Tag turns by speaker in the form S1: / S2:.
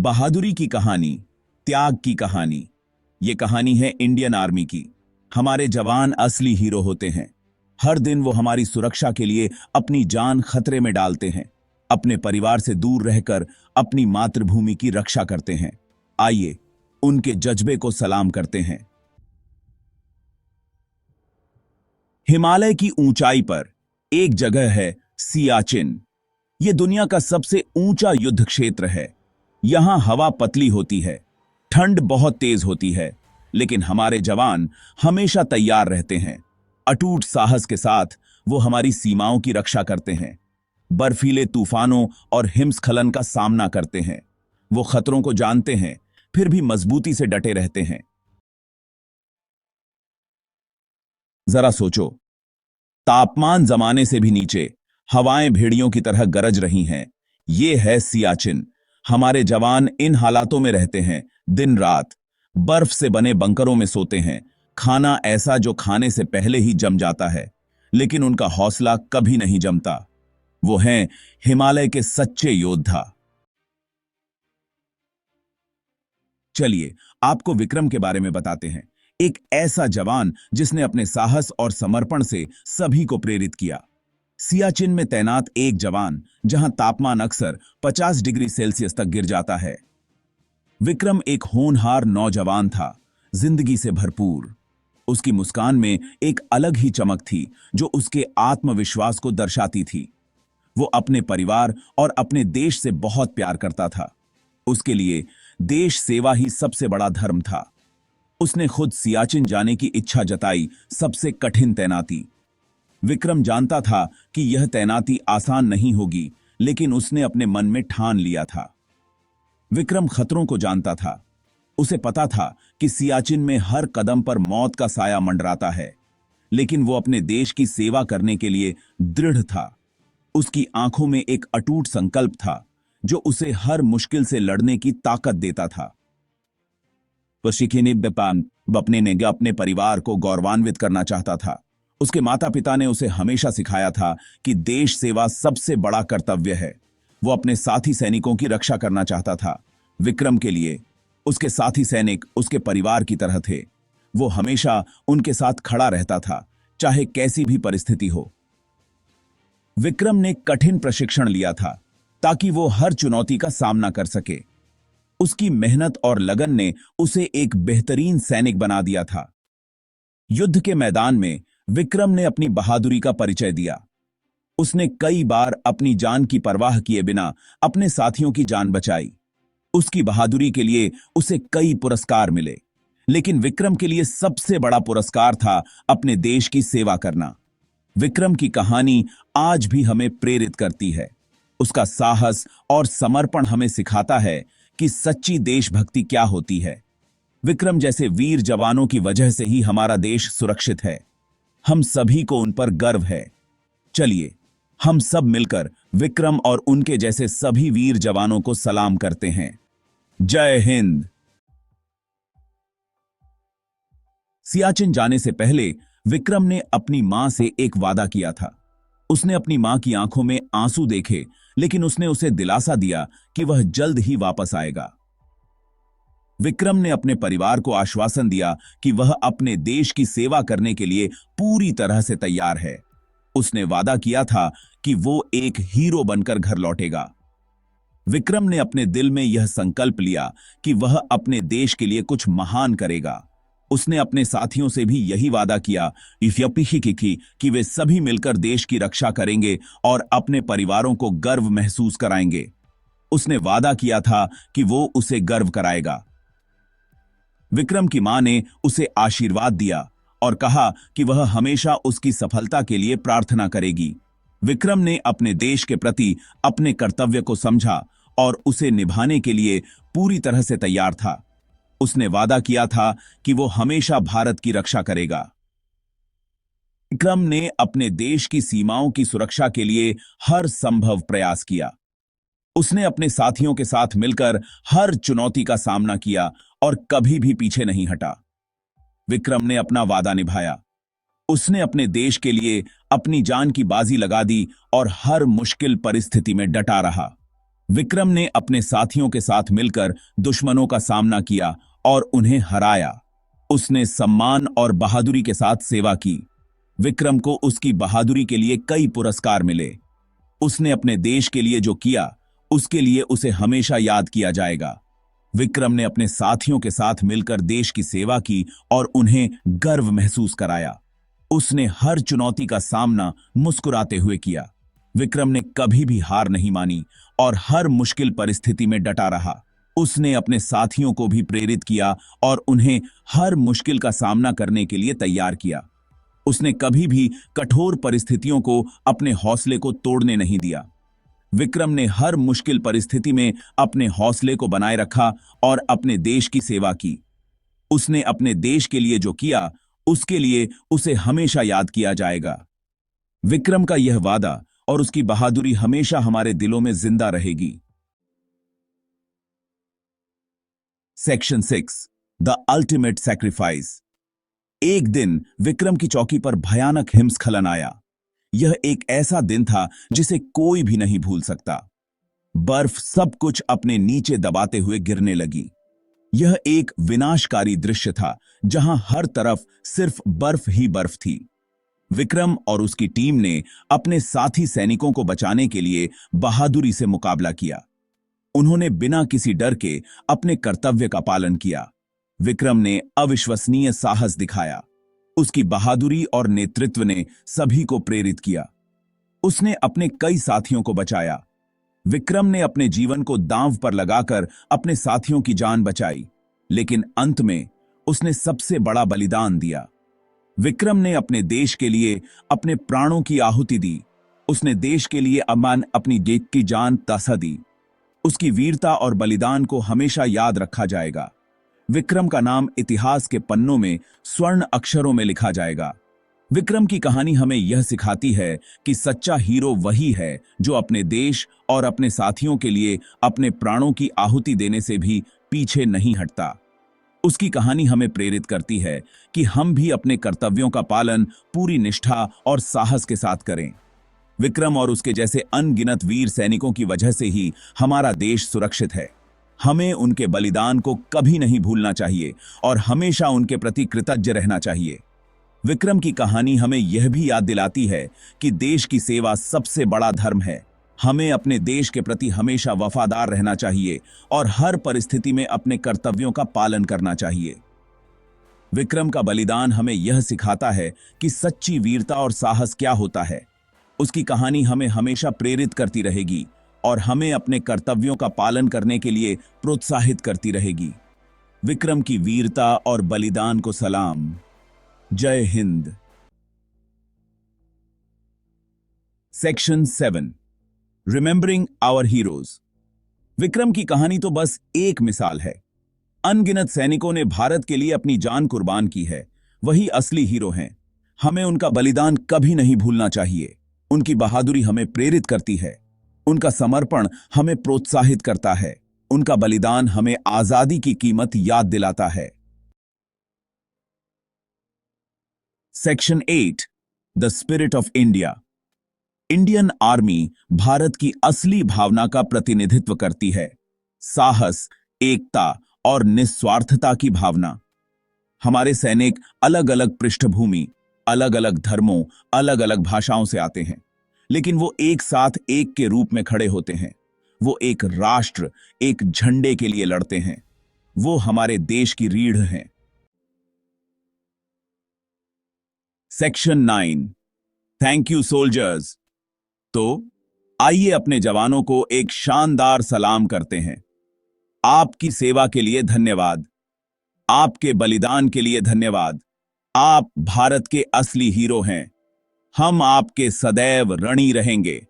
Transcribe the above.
S1: बहादुरी की कहानी, त्याग की कहानी। ये कहानी है इंडियन आर्मी की। हमारे जवान असली हीरो होते हैं। हर दिन वो हमारी सुरक्षा के लिए अपनी जान खतरे में डालते हैं, अपने परिवार से दूर रहकर अपनी मातृभूमि की रक्षा करते हैं। आइए उनके जज्बे को सलाम करते हैं। हिमालय की ऊंचाई पर एक जगह है सियाचिन। यह दुनिया का सबसे ऊंचा युद्ध क्षेत्र है। यहां हवा पतली होती है, ठंड बहुत तेज होती है, लेकिन हमारे जवान हमेशा तैयार रहते हैं। अटूट साहस के साथ वो हमारी सीमाओं की रक्षा करते हैं, बर्फीले तूफानों और हिमस्खलन का सामना करते हैं। वो खतरों को जानते हैं, फिर भी मजबूती से डटे रहते हैं। जरा सोचो, तापमान जमाने से भी नीचे, हवाएं भेड़ियों की तरह गरज रही हैं। ये है सियाचिन। हमारे जवान इन हालातों में रहते हैं, दिन रात बर्फ से बने बंकरों में सोते हैं, खाना ऐसा जो खाने से पहले ही जम जाता है, लेकिन उनका हौसला कभी नहीं जमता। वो हैं हिमालय के सच्चे योद्धा। चलिए आपको विक्रम के बारे में बताते हैं, एक ऐसा जवान जिसने अपने साहस और समर्पण से सभी को प्रेरित किया। सियाचिन में तैनात एक जवान, जहां तापमान अक्सर 50 डिग्री सेल्सियस तक गिर जाता है। विक्रम एक होनहार नौजवान था, जिंदगी से भरपूर। उसकी मुस्कान में एक अलग ही चमक थी जो उसके आत्मविश्वास को दर्शाती थी। वो अपने परिवार और अपने देश से बहुत प्यार करता था। उसके लिए देश सेवा ही सबसे बड़ा धर्म था। उसने खुद सियाचिन जाने की इच्छा जताई, सबसे कठिन तैनाती। विक्रम जानता था कि यह तैनाती आसान नहीं होगी, लेकिन उसने अपने मन में ठान लिया था। विक्रम खतरों को जानता था। उसे पता था कि सियाचिन में हर कदम पर मौत का साया मंडराता है, लेकिन वो अपने देश की सेवा करने के लिए दृढ़ था। उसकी आंखों में एक अटूट संकल्प था जो उसे हर मुश्किल से लड़ने की ताकत देता था। बपने ने अपने परिवार को गौरवान्वित करना चाहता था। उसके माता पिता ने उसे हमेशा सिखाया था कि देश सेवा सबसे बड़ा कर्तव्य है। वो अपने साथी सैनिकों की रक्षा करना चाहता था। विक्रम के लिए उसके साथी सैनिक उसके परिवार की तरह थे। वो हमेशा उनके साथ खड़ा रहता था, चाहे कैसी भी परिस्थिति हो। विक्रम ने कठिन प्रशिक्षण लिया था ताकि वो हर चुनौती का सामना कर सके। उसकी मेहनत और लगन ने उसे एक बेहतरीन सैनिक बना दिया था। युद्ध के मैदान में विक्रम ने अपनी बहादुरी का परिचय दिया। उसने कई बार अपनी जान की परवाह किए बिना अपने साथियों की जान बचाई। उसकी बहादुरी के लिए उसे कई पुरस्कार मिले, लेकिन विक्रम के लिए सबसे बड़ा पुरस्कार था अपने देश की सेवा करना। विक्रम की कहानी आज भी हमें प्रेरित करती है। उसका साहस और समर्पण हमें सिखाता है कि सच्ची देशभक्ति क्या होती है। विक्रम जैसे वीर जवानों की वजह से ही हमारा देश सुरक्षित है। हम सभी को उन पर गर्व है। चलिए हम सब मिलकर विक्रम और उनके जैसे सभी वीर जवानों को सलाम करते हैं। जय हिंद। सियाचिन जाने से पहले विक्रम ने अपनी मां से एक वादा किया था। उसने अपनी मां की आंखों में आंसू देखे, लेकिन उसने उसे दिलासा दिया कि वह जल्द ही वापस आएगा। विक्रम ने अपने परिवार को आश्वासन दिया कि वह अपने देश की सेवा करने के लिए पूरी तरह से तैयार है। उसने वादा किया था कि वो एक हीरो बनकर घर लौटेगा। विक्रम ने अपने दिल में यह संकल्प लिया कि वह अपने देश के लिए कुछ महान करेगा। उसने अपने साथियों से भी यही वादा किया कि वे सभी मिलकर देश की रक्षा करेंगे और अपने परिवारों को गर्व महसूस कराएंगे। उसने वादा किया था कि वो उसे गर्व कराएगा। विक्रम की मां ने उसे आशीर्वाद दिया और कहा कि वह हमेशा उसकी सफलता के लिए प्रार्थना करेगी। विक्रम ने अपने देश के प्रति अपने कर्तव्य को समझा और उसे निभाने के लिए पूरी तरह से तैयार था। उसने वादा किया था कि वो हमेशा भारत की रक्षा करेगा। विक्रम ने अपने देश की सीमाओं की सुरक्षा के लिए हर संभव प्रयास किया। उसने अपने साथियों के साथ मिलकर हर चुनौती का सामना किया और कभी भी पीछे नहीं हटा। विक्रम ने अपना वादा निभाया। उसने अपने देश के लिए अपनी जान की बाजी लगा दी और हर मुश्किल परिस्थिति में डटा रहा। विक्रम ने अपने साथियों के साथ मिलकर दुश्मनों का सामना किया और उन्हें हराया। उसने सम्मान और बहादुरी के साथ सेवा की। विक्रम को उसकी बहादुरी के लिए कई पुरस्कार मिले। उसने अपने देश के लिए जो किया, उसके लिए उसे हमेशा याद किया जाएगा। विक्रम ने अपने साथियों के साथ मिलकर देश की सेवा की और उन्हें गर्व महसूस कराया। उसने हर चुनौती का सामना मुस्कुराते हुए किया। विक्रम ने कभी भी हार नहीं मानी और हर मुश्किल परिस्थिति में डटा रहा। उसने अपने साथियों को भी प्रेरित किया और उन्हें हर मुश्किल का सामना करने के लिए तैयार किया। उसने कभी भी कठोर परिस्थितियों को अपने हौसले को तोड़ने नहीं दिया। विक्रम ने हर मुश्किल परिस्थिति में अपने हौसले को बनाए रखा और अपने देश की सेवा की। उसने अपने देश के लिए जो किया, उसके लिए उसे हमेशा याद किया जाएगा। विक्रम का यह वादा और उसकी बहादुरी हमेशा हमारे दिलों में जिंदा रहेगी। Section 6, the ultimate sacrifice. एक दिन विक्रम की चौकी पर भयानक हिमस्खलन आया। यह एक ऐसा दिन था जिसे कोई भी नहीं भूल सकता। बर्फ सब कुछ अपने नीचे दबाते हुए गिरने लगी। यह एक विनाशकारी दृश्य था जहां हर तरफ सिर्फ बर्फ ही बर्फ थी। विक्रम और उसकी टीम ने अपने साथी सैनिकों को बचाने के लिए बहादुरी से मुकाबला किया। उन्होंने बिना किसी डर के अपने कर्तव्य का पालन किया। विक्रम ने अविश्वसनीय साहस दिखाया। उसकी बहादुरी और नेतृत्व ने सभी को प्रेरित किया। उसने अपने कई साथियों को बचाया। विक्रम ने अपने जीवन को दांव पर लगाकर अपने साथियों की जान बचाई, लेकिन अंत में उसने सबसे बड़ा बलिदान दिया। विक्रम ने अपने देश के लिए अपने प्राणों की आहुति दी। उसने देश के लिए अपनी जेब की जान तसा दी। उसकी वीरता और बलिदान को हमेशा याद रखा जाएगा। विक्रम का नाम इतिहास के पन्नों में स्वर्ण अक्षरों में लिखा जाएगा। विक्रम की कहानी हमें यह सिखाती है कि सच्चा हीरो वही है जो अपने देश और अपने साथियों के लिए अपने प्राणों की आहुति देने से भी पीछे नहीं हटता। उसकी कहानी हमें प्रेरित करती है कि हम भी अपने कर्तव्यों का पालन पूरी निष्ठा और साहस के साथ करें। विक्रम और उसके जैसे अनगिनत वीर सैनिकों की वजह से ही हमारा देश सुरक्षित है। हमें उनके बलिदान को कभी नहीं भूलना चाहिए और हमेशा उनके प्रति कृतज्ञ रहना चाहिए। विक्रम की कहानी हमें यह भी याद दिलाती है कि देश की सेवा सबसे बड़ा धर्म है। हमें अपने देश के प्रति हमेशा वफादार रहना चाहिए और हर परिस्थिति में अपने कर्तव्यों का पालन करना चाहिए। विक्रम का बलिदान हमें यह सिखाता है कि सच्ची वीरता और साहस क्या होता है। उसकी कहानी हमें हमेशा प्रेरित करती रहेगी और हमें अपने कर्तव्यों का पालन करने के लिए प्रोत्साहित करती रहेगी। विक्रम की वीरता और बलिदान को सलाम। जय हिंद। Section 7, remembering our heroes. Vikram की कहानी तो बस एक मिसाल है। अनगिनत सैनिकों ने भारत के लिए अपनी जान कुर्बान की है। वही असली हीरो हैं। हमें उनका बलिदान कभी नहीं भूलना चाहिए। उनकी बहादुरी हमें प्रेरित करती है। उनका समर्पण हमें प्रोत्साहित करता है। उनका बलिदान हमें आजादी की कीमत याद दिलाता है। Section 8, the spirit of India. Indian army Bharat की असली भावना का प्रतिनिधित्व करती है। साहस, एकता और निस्वार्थता की भावना। हमारे सैनिक अलग अलग पृष्ठभूमि, अलग अलग धर्मों, अलग अलग भाषाओं से आते हैं, लेकिन वो एक साथ एक के रूप में खड़े होते हैं। वो एक राष्ट्र, एक झंडे के लिए लड़ते हैं। वो हमारे देश की रीढ़ हैं। Section 9, thank you soldiers. तो आइए अपने जवानों को एक शानदार सलाम करते हैं। आपकी सेवा के लिए धन्यवाद। आपके बलिदान के लिए धन्यवाद। आप भारत के असली हीरो हैं। हम आपके सदैव ऋणी रहेंगे।